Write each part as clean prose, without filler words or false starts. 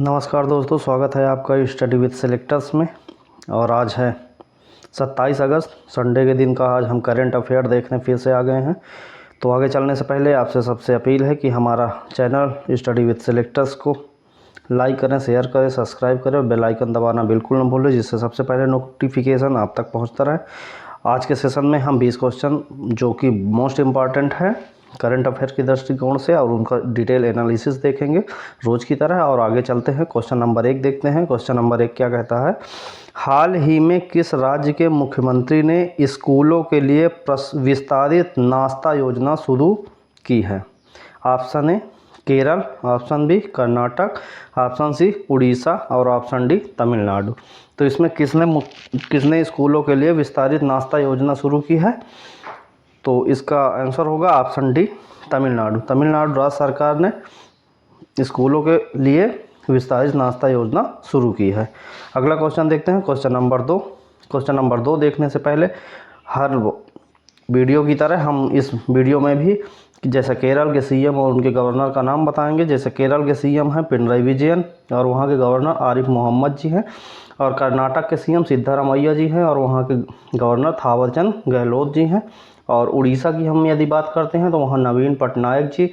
नमस्कार दोस्तों, स्वागत है आपका स्टडी विद सेलेक्टर्स में। और आज है 27 अगस्त, संडे के दिन का आज हम करंट अफेयर देखने फिर से आ गए हैं। तो आगे चलने से पहले आपसे सबसे अपील है कि हमारा चैनल स्टडी विद सेलेक्टर्स को लाइक करें, शेयर करें, सब्सक्राइब करें और बेल आइकन दबाना बिल्कुल न भूलें, जिससे सबसे पहले नोटिफिकेशन आप तक पहुँचता रहे। आज के सेशन में हम 20 क्वेश्चन जो कि मोस्ट इम्पॉर्टेंट है करंट अफेयर की दृष्टिकोण से और उनका डिटेल एनालिसिस देखेंगे रोज़ की तरह। और आगे चलते हैं, क्वेश्चन नंबर 1 देखते हैं। क्वेश्चन नंबर 1 क्या कहता है? हाल ही में किस राज्य के मुख्यमंत्री ने स्कूलों के लिए विस्तारित नाश्ता योजना शुरू की है? Option A Kerala, option B Karnataka, option C Orissa और ऑप्शन डी तमिलनाडु। तो इसमें किसने स्कूलों के लिए विस्तारित नाश्ता योजना शुरू की है? तो इसका आंसर होगा ऑप्शन डी तमिलनाडु। तमिलनाडु राज्य सरकार ने स्कूलों के लिए विस्तारित नाश्ता योजना शुरू की है। अगला क्वेश्चन देखते हैं, क्वेश्चन नंबर 2। क्वेश्चन नंबर 2 देखने से पहले हर वीडियो की तरह हम इस वीडियो में भी जैसे केरल के सीएम और उनके गवर्नर का नाम बताएंगे। जैसे केरल के सीएम हैं पिनराई विजयन और वहाँ के गवर्नर आरिफ मोहम्मद जी हैं, और कर्नाटक के सीएम सिद्धारमैया जी हैं और वहाँ के गवर्नर थावरचंद गहलोत जी हैं। और उड़ीसा की हम यदि बात करते हैं तो वहाँ नवीन पटनायक जी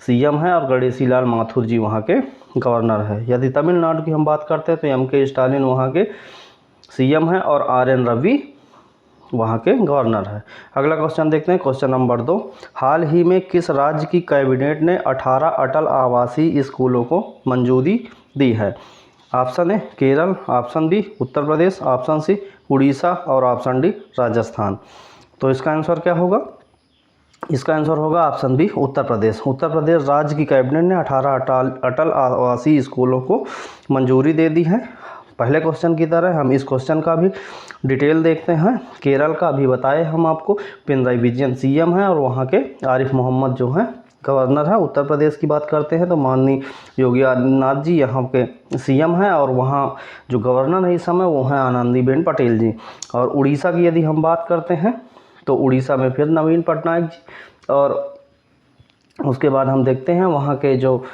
सीएम हैं और गणेशी लाल माथुर जी वहाँ के गवर्नर है। यदि तमिलनाडु की हम बात करते हैं तो एम.के. स्टालिन वहाँ के सीएम हैं और आर.एन. रवि वहाँ के गवर्नर है। अगला क्वेश्चन देखते हैं, क्वेश्चन नंबर 2। हाल ही में किस राज्य की कैबिनेट ने 18 अटल आवासीय स्कूलों को मंजूरी दी है? Option A Kerala, option B Uttar Pradesh, option C Orissa और ऑप्शन डी राजस्थान। तो इसका आंसर क्या होगा? इसका आंसर होगा ऑप्शन बी उत्तर प्रदेश। उत्तर प्रदेश राज्य की कैबिनेट ने 18 अटल आवासीय स्कूलों को मंजूरी दे दी है। पहले क्वेश्चन की तरह हम इस क्वेश्चन का भी डिटेल देखते हैं। केरल का भी बताए हम आपको, पिनराई विजयन सीएम है और वहाँ के आरिफ मोहम्मद जो हैं गवर्नर है। उत्तर प्रदेश की बात करते हैं तो माननीय योगी आदित्यनाथ जी यहाँ के सीएम हैं और वहाँ जो गवर्नर है इस समय वो हैं आनंदीबेन पटेल जी। और उड़ीसा की यदि हम बात करते हैं तो उड़ीसा में फिर नवीन पटनायक जी, और उसके बाद हम देखते हैं वहाँ के जो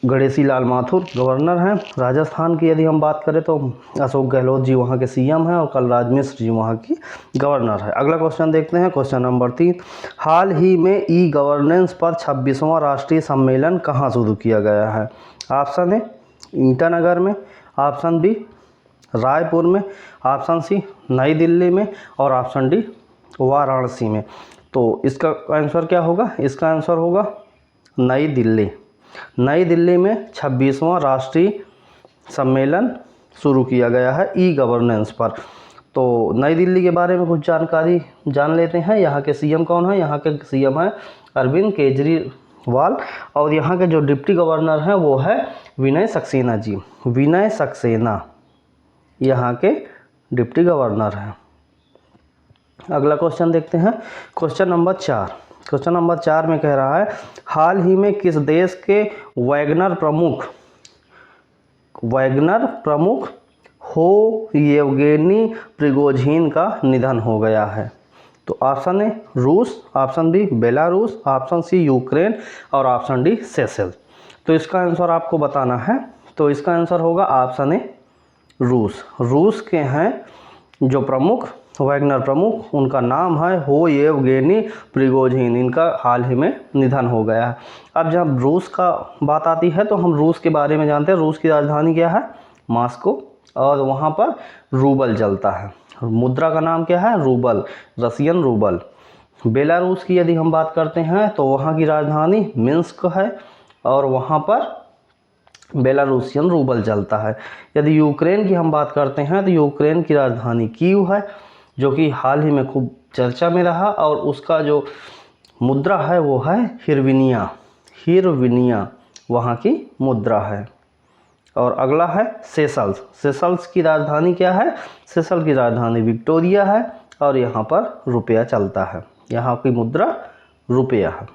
गणेशी लाल माथुर गवर्नर हैं। राजस्थान की यदि हम बात करें तो अशोक गहलोत जी वहाँ के सीएम हैं और कलराज मिश्र जी वहाँ की गवर्नर है। अगला क्वेश्चन देखते हैं, क्वेश्चन नंबर 3। हाल ही में ई गवर्नेंस पर 26वां राष्ट्रीय सम्मेलन कहाँ शुरू किया गया है? ऑप्शन ए ईटानगर में, ऑप्शन बी रायपुर में, ऑप्शन सी नई दिल्ली में और ऑप्शन डी वाराणसी में। तो इसका आंसर क्या होगा? इसका आंसर होगा नई दिल्ली। नई दिल्ली में 26वां राष्ट्रीय सम्मेलन शुरू किया गया है ई गवर्नेंस पर। तो नई दिल्ली के बारे में कुछ जानकारी जान लेते हैं। यहाँ के सीएम कौन है? यहाँ के सीएम है अरविंद केजरीवाल और यहाँ के जो डिप्टी गवर्नर हैं वो है विनय सक्सेना जी। विनय सक्सेना यहाँ के डिप्टी गवर्नर हैं। अगला क्वेश्चन देखते हैं, क्वेश्चन नंबर 4। क्वेश्चन नंबर 4 में कह रहा है हाल ही में किस देश के वैगनर प्रमुख हो येवगेनी प्रिगोझिन का निधन हो गया है? तो ऑप्शन ए रूस, option B Belarus, option C Ukraine और ऑप्शन डी सेशेल्स। तो इसका आंसर आपको बताना है। तो इसका आंसर होगा ऑप्शन ए रूस। रूस के हैं जो प्रमुख वैगनर प्रमुख, उनका नाम है हो येवगेनी प्रिगोझिन। इनका हाल ही में निधन हो गया है। अब जब रूस का बात आती है तो हम रूस के बारे में जानते हैं। रूस की राजधानी क्या है? मॉस्को, और वहाँ पर रूबल चलता है। मुद्रा का नाम क्या है? Rouble, Russian rouble. बेलारूस की यदि हम बात करते हैं तो वहाँ की राजधानी मिन्स्क है और वहाँ पर बेलारूसियन रूबल चलता है। यदि यूक्रेन की हम बात करते हैं तो यूक्रेन की राजधानी कीव है, जो कि हाल ही में खूब चर्चा में रहा, और उसका जो मुद्रा है वो है हिरविनिया वहाँ की मुद्रा है। और अगला है सेशल्स। सेशल्स की राजधानी क्या है? सेशल की राजधानी विक्टोरिया है और यहाँ पर रुपया चलता है। यहाँ की मुद्रा रुपया है।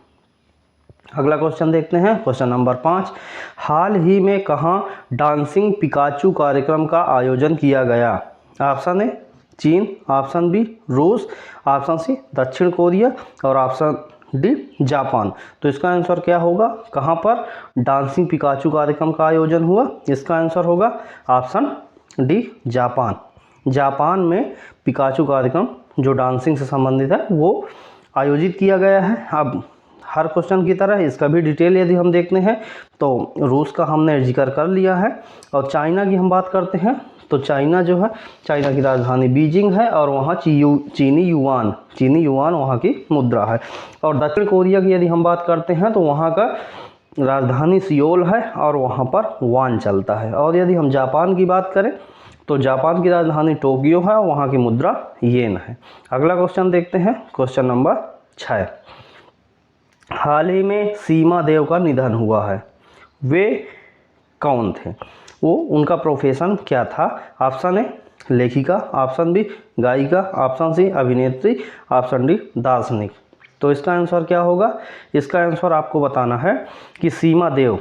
अगला क्वेश्चन देखते हैं, क्वेश्चन नंबर 5। हाल ही में कहाँ डांसिंग पिकाचू कार्यक्रम का आयोजन किया गया? ऑप्शन ए चीन, ऑप्शन बी रूस, ऑप्शन सी दक्षिण कोरिया और ऑप्शन डी जापान। तो इसका आंसर क्या होगा, कहाँ पर डांसिंग पिकाचू कार्यक्रम का आयोजन हुआ, इसका आंसर होगा ऑप्शन डी जापान। जापान में पिकाचू कार्यक्रम जो डांसिंग से संबंधित है वो आयोजित किया गया है। अब हर क्वेश्चन की तरह इसका भी डिटेल यदि हम देखते हैं तो रूस का हमने जिक्र कर लिया है। और चाइना की हम बात करते हैं तो चाइना जो है, चाइना की राजधानी बीजिंग है और वहाँ चीनी युआन वहाँ की मुद्रा है। और दक्षिण कोरिया की यदि हम बात करते हैं तो वहाँ का राजधानी सियोल है और वहाँ पर वान चलता है। और यदि हम जापान की बात करें तो जापान की राजधानी टोक्यो है और वहाँ की मुद्रा येन है। अगला क्वेश्चन देखते हैं, क्वेश्चन नंबर 6। हाल ही में सीमा देव का निधन हुआ है, वे कौन थे, वो उनका प्रोफेशन क्या था। ऑप्शन ए लेखिका, ऑप्शन बी गायिका, ऑप्शन सी अभिनेत्री, ऑप्शन डी दार्शनिक। तो इसका आंसर क्या होगा, इसका आंसर आपको बताना है कि सीमा देव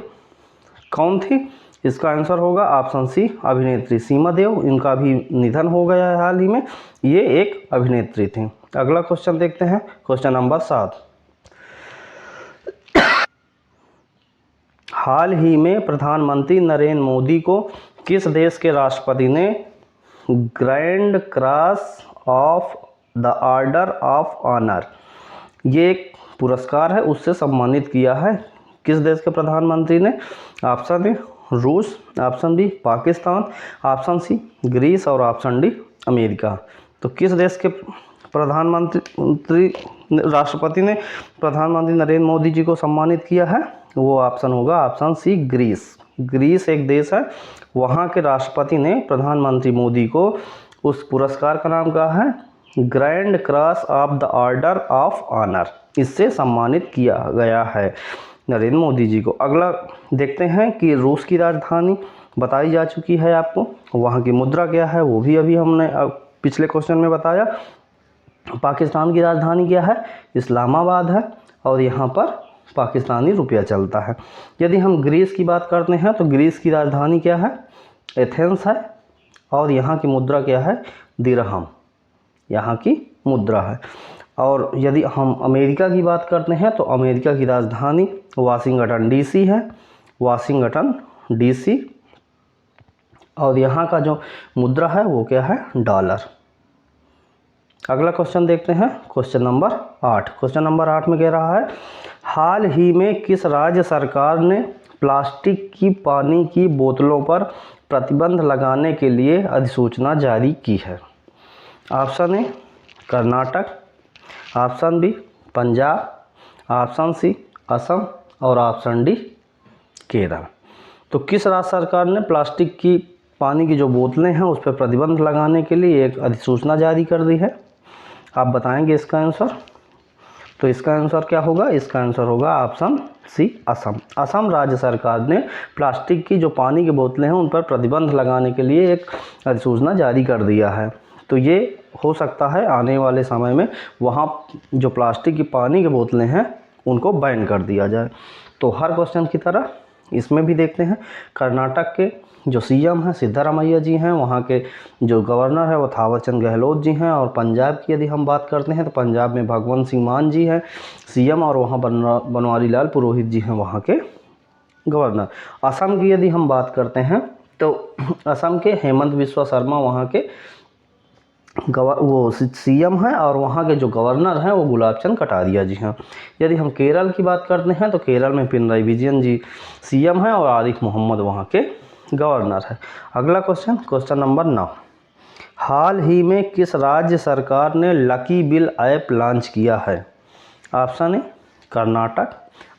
कौन थी। इसका आंसर होगा ऑप्शन सी अभिनेत्री सीमा देव। इनका भी निधन हो गया है हाल ही में, ये एक अभिनेत्री थी। अगला क्वेश्चन देखते हैं, क्वेश्चन नंबर 7। हाल ही में प्रधानमंत्री नरेंद्र मोदी को किस देश के राष्ट्रपति ने grand cross of the order of honour, ये एक पुरस्कार है, उससे सम्मानित किया है। किस देश के प्रधानमंत्री ने, ऑप्शन ए रूस, option B Pakistan, option C Greece और ऑप्शन डी अमेरिका। तो किस देश के प्रधानमंत्री राष्ट्रपति ने प्रधानमंत्री नरेंद्र मोदी जी को सम्मानित किया है, वो ऑप्शन होगा ऑप्शन सी ग्रीस। ग्रीस एक देश है, वहाँ के राष्ट्रपति ने प्रधानमंत्री मोदी को उस पुरस्कार का नाम कहा है grand cross of the order of honour, इससे सम्मानित किया गया है नरेंद्र मोदी जी को। अगला देखते हैं कि रूस की राजधानी बताई जा चुकी है आपको, वहाँ की मुद्रा क्या है वो भी अभी हमने पिछले क्वेश्चन में बताया। पाकिस्तान की राजधानी क्या है, इस्लामाबाद है और यहाँ पर पाकिस्तानी रुपया चलता है। यदि हम ग्रीस की बात करते हैं तो ग्रीस की राजधानी क्या है, एथेंस है और यहाँ की मुद्रा क्या है, दिरहम, यहाँ की मुद्रा है। और यदि हम अमेरिका की बात करते हैं तो अमेरिका की राजधानी वाशिंगटन डीसी है, वाशिंगटन डीसी, और यहाँ का जो मुद्रा है वो क्या है, डॉलर। अगला क्वेश्चन देखते हैं, क्वेश्चन नंबर 8। क्वेश्चन नंबर 8 में कह रहा है हाल ही में किस राज्य सरकार ने प्लास्टिक की पानी की बोतलों पर प्रतिबंध लगाने के लिए अधिसूचना जारी की है। Option A Karnataka, option B Punjab, option C Assam और ऑप्शन डी केरल। तो किस राज्य सरकार ने प्लास्टिक की पानी की जो बोतलें हैं उस पर प्रतिबंध लगाने के लिए एक अधिसूचना जारी कर दी है, आप बताएंगे इसका आंसर। तो इसका आंसर क्या होगा, इसका आंसर होगा ऑप्शन सी असम। असम राज्य सरकार ने प्लास्टिक की जो पानी की बोतलें हैं उन पर प्रतिबंध लगाने के लिए एक अधिसूचना जारी कर दिया है। तो ये हो सकता है आने वाले समय में वहाँ जो प्लास्टिक की पानी की बोतलें हैं उनको बैन कर दिया जाए। तो हर क्वेश्चन की तरह इसमें भी देखते हैं, कर्नाटक के जो सीएम हैं सिद्धारमैया जी हैं, वहाँ के जो गवर्नर है वो थावरचंद गहलोत जी हैं। और पंजाब की यदि हम बात करते हैं तो पंजाब में भगवंत सिंह मान जी हैं सीएम और वहाँ बनवारी लाल पुरोहित जी हैं वहाँ के गवर्नर। असम की यदि हम बात करते हैं तो असम के हेमंत बिस्वा शर्मा वहाँ के वो सीएम हैं और वहाँ के जो गवर्नर हैं वो गुलाब चंद कटारिया जी हैं। यदि हम केरल की बात करते हैं तो केरल में पिनराई विजयन जी सीएम हैं और आरिफ मोहम्मद वहाँ के गवर्नर है। अगला क्वेश्चन, क्वेश्चन नंबर 9। हाल ही में किस राज्य सरकार ने लकी बिल ऐप लॉन्च किया है। Option A Karnataka,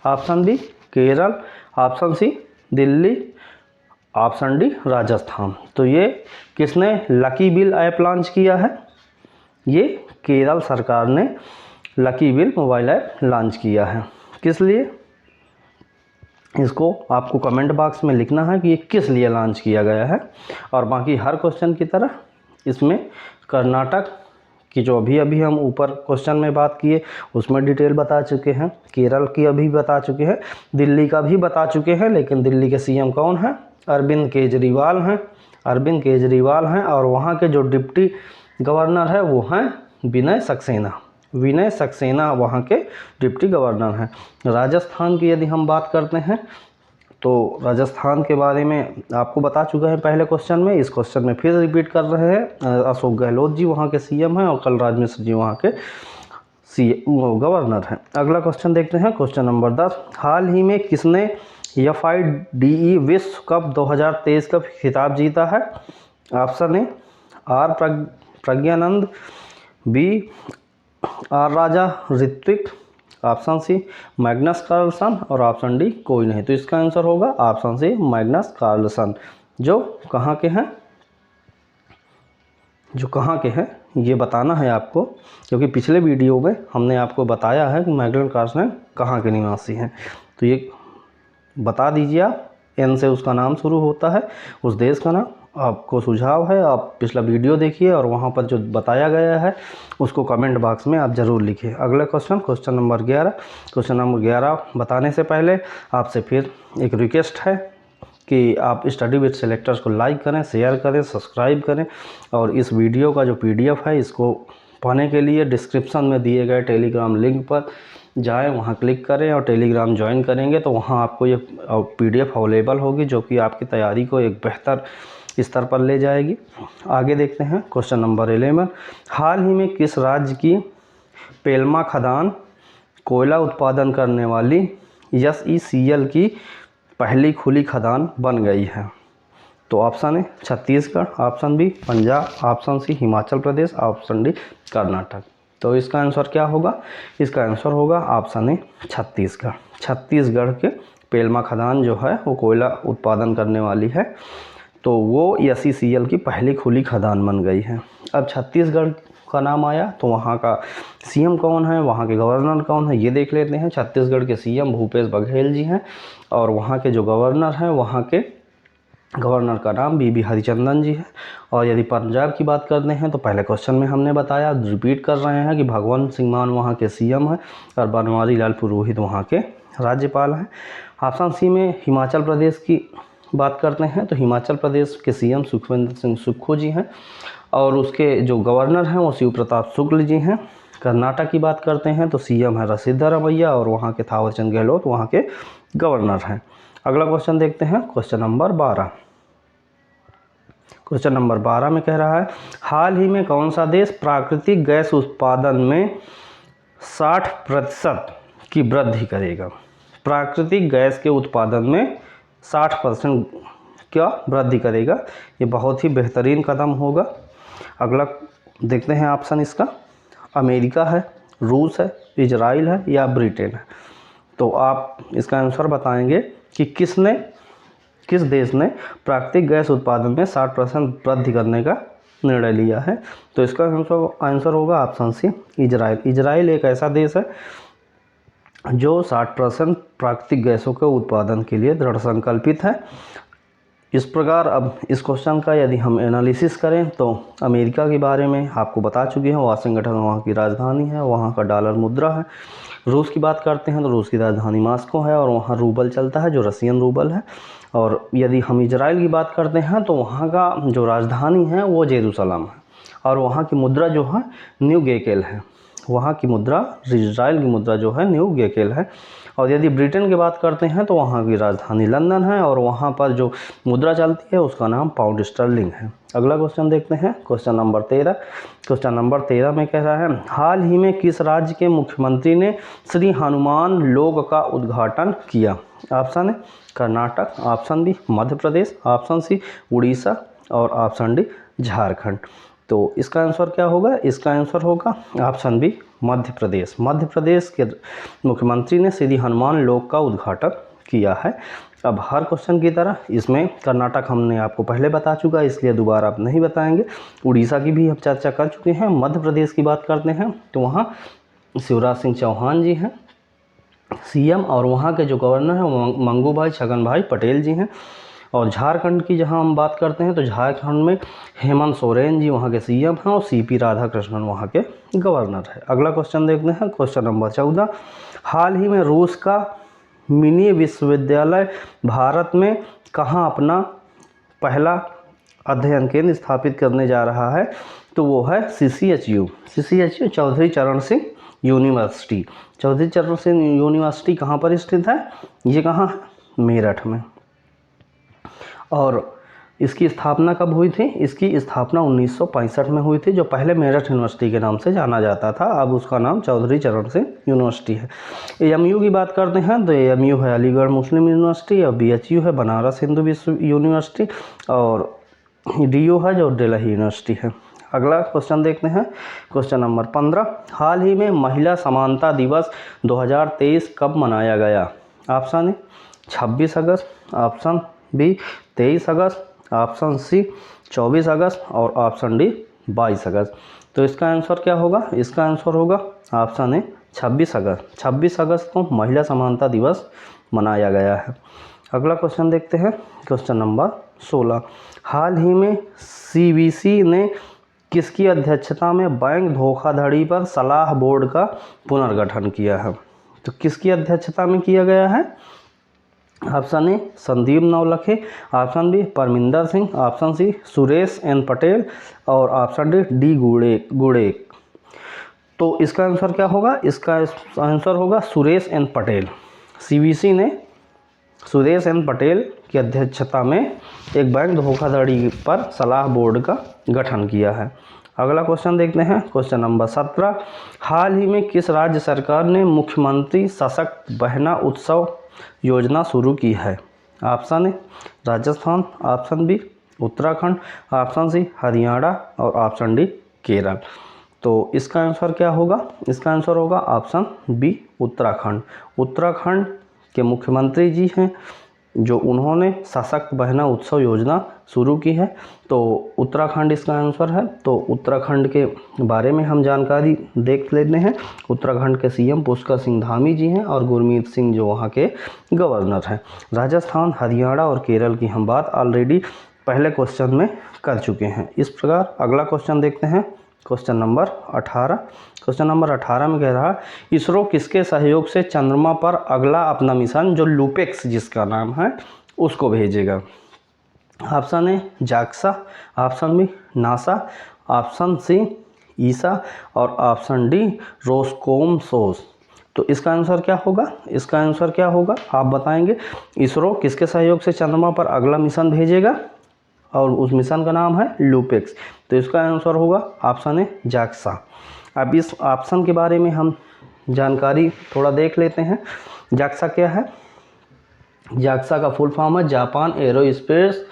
option B Kerala, option C Delhi, option D Rajasthan. तो ये किसने लकी बिल ऐप लॉन्च किया है, ये केरल सरकार ने lucky bill mobile app launch किया है। किस लिए, इसको आपको कमेंट बॉक्स में लिखना है कि ये किस लिए लॉन्च किया गया है। और बाकी हर क्वेश्चन की तरह इसमें कर्नाटक की जो अभी हम ऊपर क्वेश्चन में बात किए उसमें डिटेल बता चुके हैं, केरल की अभी बता चुके हैं, दिल्ली का भी बता चुके हैं। लेकिन दिल्ली के सीएम कौन हैं, अरविंद केजरीवाल हैं, अरविंद केजरीवाल हैं। और वहाँ के जो डिप्टी गवर्नर है वो हैं विनय सक्सेना। विनय सक्सेना वहाँ के डिप्टी गवर्नर हैं। राजस्थान की यदि हम बात करते हैं तो राजस्थान के बारे में आपको बता चुका है पहले क्वेश्चन में, इस क्वेश्चन में फिर रिपीट कर रहे हैं। अशोक गहलोत जी वहाँ के सीएम हैं और कलराज मिश्र जी वहाँ के गवर्नर हैं। अगला क्वेश्चन देखते हैं, क्वेश्चन नंबर 10। हाल ही में किसने FIDE विश्व कप 2023 का खिताब जीता है? Option A R Praggnanandhaa, B R Raja Rithvik, option C Magnus Carlsen और ऑप्शन डी कोई नहीं। तो इसका आंसर होगा ऑप्शन सी मैग्नस कार्लसन, जो कहाँ के हैं, ये बताना है आपको, क्योंकि पिछले वीडियो में हमने आपको बताया है कि मैग्नस कार्लसन कहाँ के निवासी हैं। तो ये बता दीजिए आप, एन से उसका नाम शुरू होता है, उस देश का नाम। आपको सुझाव है आप पिछला वीडियो देखिए और वहाँ पर जो बताया गया है उसको कमेंट बॉक्स में आप ज़रूर लिखिए। अगला question, question number 11। Question number 11 बताने से पहले आपसे फिर एक रिक्वेस्ट है कि आप स्टडी विद सेलेक्टर्स को लाइक करें, शेयर करें, सब्सक्राइब करें और इस वीडियो का जो PDF है इसको पाने के लिए डिस्क्रिप्शन में दिए गए टेलीग्राम लिंक पर जाएं, वहां क्लिक करें और टेलीग्राम ज्वाइन करेंगे तो वहां आपको ये PDF अवेलेबल होगी, जो कि आपकी तैयारी को एक बेहतर स्तर पर ले जाएगी। आगे देखते हैं, क्वेश्चन नंबर 11। हाल ही में किस राज्य की पेल्मा खदान कोयला उत्पादन करने वाली SECL की पहली खुली खदान बन गई है? तो option A Chhattisgarh, option B Punjab, option C Himachal Pradesh, option D Karnataka. तो इसका आंसर क्या होगा? इसका आंसर होगा ऑप्शन ए छत्तीसगढ़। छत्तीसगढ़ के पेल्मा खदान जो है वो कोयला उत्पादन करने वाली है, तो वो SECL की पहली खुली खदान बन गई है। अब छत्तीसगढ़ का नाम आया तो वहाँ का CM कौन है, वहाँ के गवर्नर कौन है, ये देख लेते हैं। छत्तीसगढ़ के CM भूपेश बघेल जी हैं और वहाँ के जो गवर्नर हैं वहाँ के गवर्नर का नाम BB हरिचंदन जी है। और यदि पंजाब की बात करते हैं तो पहले क्वेश्चन में हमने बताया, रिपीट कर रहे हैं कि भगवंत सिंह मान वहाँ के CM हैं और बनवारी लाल पुरोहित वहाँ के राज्यपाल हैं। ऑप्शन सी में हिमाचल प्रदेश की बात करते हैं तो हिमाचल प्रदेश के CM सुखविंदर सिंह सुक्खू जी हैं और उसके जो गवर्नर हैं वो शिव प्रताप शुक्ल जी हैं। कर्नाटक की बात करते हैं तो CM है सिद्धारमैया और वहाँ के थावरचंद गहलोत वहाँ के गवर्नर हैं। अगला क्वेश्चन देखते हैं, क्वेश्चन नंबर 12। क्वेश्चन नंबर 12 में कह रहा है, हाल ही में कौन सा देश प्राकृतिक गैस उत्पादन में 60% की वृद्धि करेगा? प्राकृतिक गैस के उत्पादन में 60% क्या वृद्धि करेगा? ये बहुत ही बेहतरीन कदम होगा। अगला देखते हैं ऑप्शन इसका, अमेरिका है, रूस है, इजराइल है या ब्रिटेन है। तो आप इसका आंसर बताएंगे कि किस देश ने प्राकृतिक गैस उत्पादन में 60% वृद्धि करने का निर्णय लिया है? तो इसका आंसर होगा ऑप्शन सी इजराइल। इजराइल एक ऐसा देश है जो 60% प्राकृतिक गैसों के उत्पादन के लिए दृढ़ संकल्पित है। इस प्रकार अब इस क्वेश्चन का यदि हम एनालिसिस करें तो अमेरिका के बारे में आपको बता चुके हैं, वाशिंगटन वहाँ की राजधानी है, वहाँ का डॉलर मुद्रा है। रूस की बात करते हैं तो रूस की राजधानी मॉस्को है और वहाँ रूबल चलता है जो रसियन रूबल है। और यदि हम इजराइल की बात करते हैं तो वहाँ का जो राजधानी है वो जेरूसलम है और वहाँ की मुद्रा जो है न्यू गेकेल है। वहाँ की मुद्रा, इजराइल की मुद्रा जो है न्यू गेकेल है। और यदि ब्रिटेन की बात करते हैं तो वहाँ की राजधानी लंदन है और वहाँ पर जो मुद्रा चलती है उसका नाम पाउंड स्टर्लिंग है। अगला क्वेश्चन देखते हैं, क्वेश्चन नंबर 13। क्वेश्चन नंबर 13 में कह रहा है, हाल ही में किस राज्य के मुख्यमंत्री ने श्री हनुमान लोक का उद्घाटन किया? Option A Karnataka, option B Madhya Pradesh, option C Orissa और ऑप्शन डी झारखंड। तो इसका आंसर क्या होगा? इसका आंसर होगा ऑप्शन बी मध्य प्रदेश। मध्य प्रदेश के मुख्यमंत्री ने श्री हनुमान लोक का उद्घाटन किया है। अब हर क्वेश्चन की तरह इसमें कर्नाटक हमने आपको पहले बता चुका है, इसलिए दोबारा आप नहीं बताएंगे। उड़ीसा की भी हम चर्चा कर चुके हैं। मध्य प्रदेश की बात करते हैं तो वहाँ शिवराज सिंह चौहान जी हैं CM और वहाँ के जो गवर्नर हैं वो मंगू भाई छगन भाई पटेल जी हैं। और झारखंड की जहां हम बात करते हैं तो झारखंड में हेमंत सोरेन जी वहां के CM हैं और CP राधाकृष्णन वहां के गवर्नर है। अगला क्वेश्चन देखते हैं, क्वेश्चन नंबर 14। हाल ही में रूस का मिनी विश्वविद्यालय भारत में कहां अपना पहला अध्ययन केंद्र स्थापित करने जा रहा है? तो वो है CCHU चौधरी चरण सिंह यूनिवर्सिटी। चौधरी चरण सिंह यूनिवर्सिटी कहाँ पर स्थित है? ये कहाँ है? मेरठ में। और इसकी स्थापना कब हुई थी? इसकी स्थापना 1965 में हुई थी, जो पहले मेरठ यूनिवर्सिटी के नाम से जाना जाता था, अब उसका नाम चौधरी चरण सिंह यूनिवर्सिटी है। AMU की बात करते हैं तो AMU है अलीगढ़ मुस्लिम यूनिवर्सिटी, और BHU है बनारस हिंदू विश्व यूनिवर्सिटी, और DU है जो दिल्ली यूनिवर्सिटी है। अगला क्वेश्चन देखते हैं, क्वेश्चन नंबर 15। हाल ही में महिला समानता दिवस 2023 कब मनाया गया? ऑप्शन ए 26 अगस्त, ऑप्शन बी 23 अगस्त, ऑप्शन सी 24 अगस्त और ऑप्शन डी 22 अगस्त। तो इसका आंसर क्या होगा? इसका आंसर होगा ऑप्शन ए 26 अगस्त। 26 अगस्त को महिला समानता दिवस मनाया गया है। अगला क्वेश्चन देखते हैं, क्वेश्चन नंबर 16। हाल ही में CBC ने किसकी अध्यक्षता में बैंक धोखाधड़ी पर सलाह बोर्ड का पुनर्गठन किया है? तो किसकी अध्यक्षता में किया गया है? Option A Sandeep Navalkhe, option B Parminder Singh, option C Suresh N Patel और ऑप्शन डी गुड़ेक। तो इसका आंसर क्या होगा? इसका आंसर होगा सुरेश एन पटेल। CBC ने सुरेश एन पटेल की अध्यक्षता में एक बैंक धोखाधड़ी पर सलाह बोर्ड का गठन किया है। अगला क्वेश्चन देखते हैं, क्वेश्चन नंबर 17। हाल ही में किस राज्य सरकार ने मुख्यमंत्री सशक्त बहना उत्सव योजना शुरू की है? Option A Rajasthan, option B Uttarakhand, option C Haryana और ऑप्शन डी केरल। तो इसका आंसर क्या होगा? इसका आंसर होगा ऑप्शन बी उत्तराखंड। उत्तराखंड के मुख्यमंत्री जी हैं जो उन्होंने सशक्त बहना उत्सव योजना शुरू की है, तो उत्तराखंड इसका आंसर है। तो उत्तराखंड के बारे में हम जानकारी देख लेते हैं। उत्तराखंड के CM पुष्कर सिंह धामी जी हैं और गुरमीत सिंह जो वहाँ के गवर्नर हैं। राजस्थान, हरियाणा और केरल की हम बात ऑलरेडी पहले क्वेश्चन में कर चुके हैं। इस प्रकार अगला क्वेश्चन देखते हैं, क्वेश्चन नंबर 18। क्वेश्चन नंबर 18 में कह रहा है, इसरो किसके सहयोग से चंद्रमा पर अगला अपना मिशन जो लूपेक्स जिसका नाम है उसको भेजेगा? Option A JAXA, option B NASA, option C ESA और ऑप्शन डी रोस्कोमसोस। तो इसका आंसर क्या होगा? इसका आंसर क्या होगा आप बताएंगे। इसरो किसके सहयोग से चंद्रमा पर अगला मिशन भेजेगा और उस मिशन का नाम है लूपेक्स। तो इसका आंसर होगा ऑप्शन ए जाक्सा। अब इस ऑप्शन के बारे में हम जानकारी थोड़ा देख लेते हैं। जाक्सा क्या है? जाक्सा का फुल फॉर्म है जापान एरोस्पेस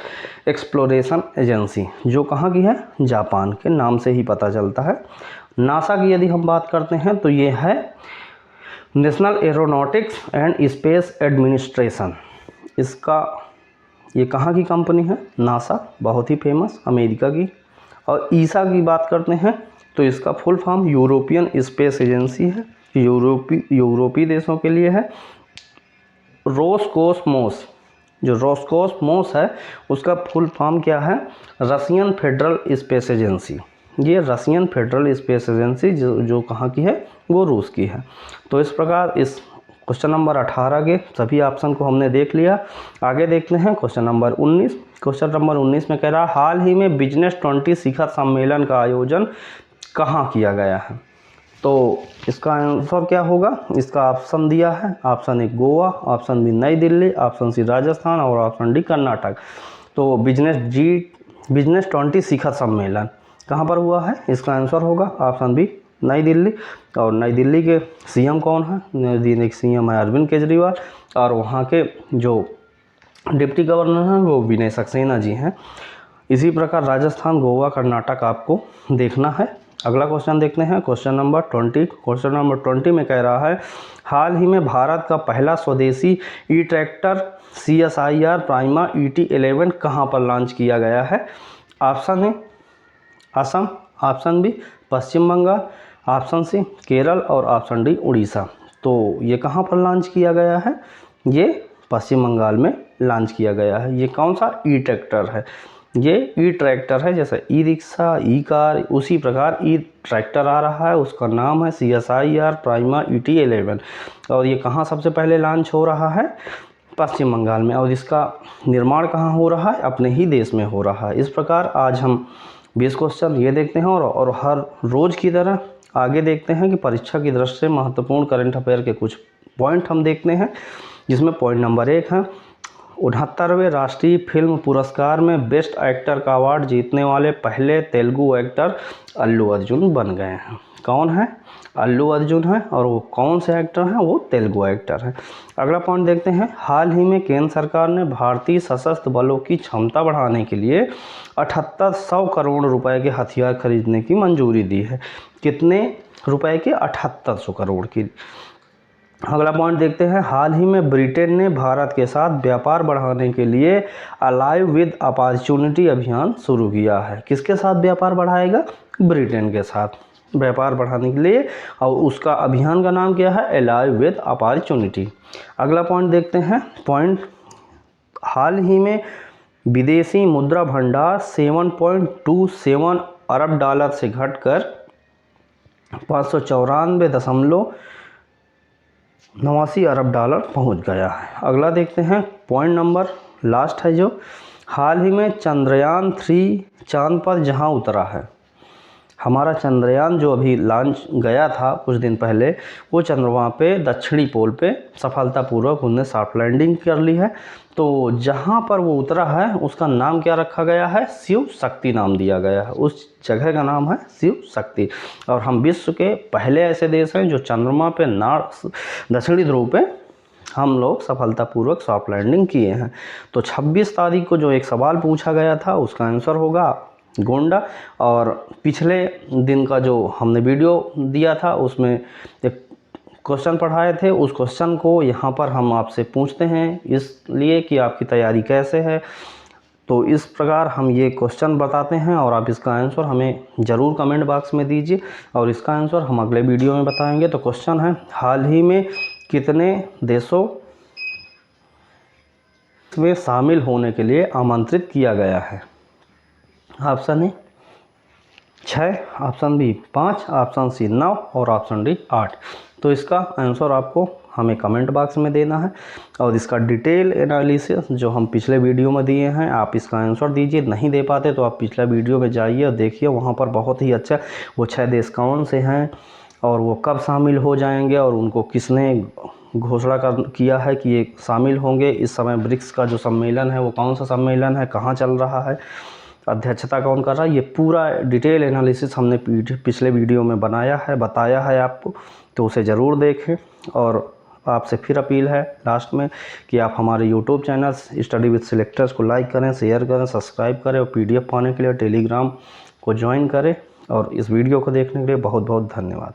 एक्सप्लोरेशन एजेंसी, जो कहाँ की है? जापान के नाम से ही पता चलता है। नासा की यदि हम बात करते हैं तो ये है national aeronautics and space administration. इसका ये कहाँ की कंपनी है? नासा, बहुत ही फेमस अमेरिका की। और ईसा की बात करते हैं तो इसका full form European space agency है, यूरोपीय देशों के लिए है। रोस्कोसमोस, जो रोस्कोसमोस है उसका फुल फॉर्म क्या है? Russian federal space agency. ये रशियन फेडरल स्पेस एजेंसी जो कहाँ की है? वो रूस की है। तो इस प्रकार इस क्वेश्चन नंबर 18 के सभी ऑप्शन को हमने देख लिया। आगे देखते हैं क्वेश्चन नंबर 19। क्वेश्चन नंबर 19 में कह रहा है, हाल ही में बिजनेस 20 शिखर सम्मेलन का आयोजन कहाँ किया गया है? तो इसका आंसर क्या होगा? इसका ऑप्शन दिया है, option A Goa, option B New Delhi, option C Rajasthan और ऑप्शन डी कर्नाटक। तो बिजनेस 20 शिखर सम्मेलन कहाँ पर हुआ है? इसका आंसर होगा ऑप्शन बी नई दिल्ली। और नई दिल्ली के CM कौन है? नई दिल्ली के CM है अरविंद केजरीवाल, और वहाँ के जो डिप्टी गवर्नर हैं वो विनय सक्सेना जी हैं। इसी प्रकार राजस्थान, गोवा, कर्नाटक आपको देखना है। अगला क्वेश्चन देखते हैं, क्वेश्चन नंबर 20। क्वेश्चन नंबर 20 में कह रहा है, हाल ही में भारत का पहला स्वदेशी ट्रैक्टर CSIR प्राइमा ET11 कहाँ पर लॉन्च किया गया है? Option A Assam, option B पश्चिम बंगाल, ऑप्शन सी केरल और ऑप्शन डी उड़ीसा। तो ये कहाँ पर लॉन्च किया गया है? ये पश्चिम बंगाल में लॉन्च किया गया है। ये कौन सा ट्रैक्टर है? ये ट्रैक्टर है, जैसे रिक्शा, कार, उसी प्रकार ट्रैक्टर आ रहा है, उसका नाम है CSIR प्राइमा ET11। और ये कहाँ सबसे पहले लॉन्च हो रहा है? पश्चिम बंगाल में। और इसका निर्माण कहाँ हो रहा है? अपने ही देश में हो रहा है। इस प्रकार आज हम 20 क्वेश्चन ये देखते हैं और हर रोज़ की तरह आगे देखते हैं कि परीक्षा की दृष्टि से महत्वपूर्ण करंट अफेयर के कुछ पॉइंट हम देखते हैं, जिसमें पॉइंट नंबर 1 है 69वें राष्ट्रीय फिल्म पुरस्कार में बेस्ट एक्टर का अवार्ड जीतने वाले पहले तेलुगु एक्टर अल्लू अर्जुन बन गए हैं। कौन है? अल्लू अर्जुन है, और वो कौन से एक्टर हैं? वो तेलुगु एक्टर हैं। अगला पॉइंट देखते हैं, हाल ही में केंद्र सरकार ने भारतीय सशस्त्र बलों की क्षमता बढ़ाने के लिए 7800 करोड़ रुपए के हथियार खरीदने की मंजूरी दी है। कितने रुपए के? 7800 करोड़ की। अगला पॉइंट देखते हैं, हाल ही में ब्रिटेन ने भारत के साथ व्यापार बढ़ाने के लिए अलाइव विद अपॉर्चुनिटी अभियान शुरू किया है। किसके साथ व्यापार बढ़ाएगा? ब्रिटेन के साथ व्यापार बढ़ाने के लिए, और उसका अभियान का नाम क्या है? Alive with opportunity. अगला पॉइंट देखते हैं, पॉइंट हाल ही में विदेशी मुद्रा भंडार 7.27 अरब डॉलर से घटकर 594.89 अरब डॉलर पहुंच गया है। अगला देखते हैं, पॉइंट नंबर लास्ट है जो हाल ही में चंद्रयान 3 चांद पर जहां उतरा है। हमारा चंद्रयान जो अभी लॉन्च गया था कुछ दिन पहले, वो चंद्रमा पे दक्षिणी पोल पे सफलतापूर्वक उन्होंने सॉफ्ट लैंडिंग कर ली है। तो जहाँ पर वो उतरा है उसका नाम क्या रखा गया है? शिव शक्ति नाम दिया गया है। उस जगह का नाम है शिव शक्ति। और हम विश्व के पहले ऐसे देश हैं जो चंद्रमा पे दक्षिणी ध्रुव पे हम लोग सफलतापूर्वक सॉफ्ट लैंडिंग किए हैं। तो 26 तारीख को जो एक सवाल पूछा गया था उसका आंसर होगा गोंडा। और पिछले दिन का जो हमने वीडियो दिया था उसमें एक क्वेश्चन पढ़ाए थे, उस क्वेश्चन को यहाँ पर हम आपसे पूछते हैं इसलिए कि आपकी तैयारी कैसे है। तो इस प्रकार हम ये क्वेश्चन बताते हैं और आप इसका आंसर हमें ज़रूर कमेंट बॉक्स में दीजिए, और इसका आंसर हम अगले वीडियो में बताएंगे। तो क्वेश्चन है, हाल ही में कितने देशों में शामिल होने के लिए आमंत्रित किया गया है? Option A 6, option B 5, option C 9 और ऑप्शन डी 8। तो इसका आंसर आपको हमें कमेंट बॉक्स में देना है, और इसका डिटेल एनालिसिस जो हम पिछले वीडियो में दिए हैं आप इसका आंसर दीजिए। नहीं दे पाते तो आप पिछला वीडियो में जाइए और देखिए, वहाँ पर बहुत ही अच्छा वो 6 देश कौन से हैं और वो कब शामिल हो जाएंगे, और उनको किसने घोषणा किया है कि ये शामिल होंगे। इस समय ब्रिक्स का जो सम्मेलन है वो कौन सा सम्मेलन है, कहाँ चल रहा है, अध्यक्षता कौन कर रहा है, ये पूरा डिटेल एनालिसिस हमने पिछले वीडियो में बनाया है, बताया है आपको। तो उसे ज़रूर देखें। और आपसे फिर अपील है लास्ट में कि आप हमारे YouTube channel study with selectors को लाइक करें, शेयर करें, सब्सक्राइब करें, और PDF पाने के लिए टेलीग्राम को ज्वाइन करें। और इस वीडियो को देखने के लिए बहुत बहुत धन्यवाद।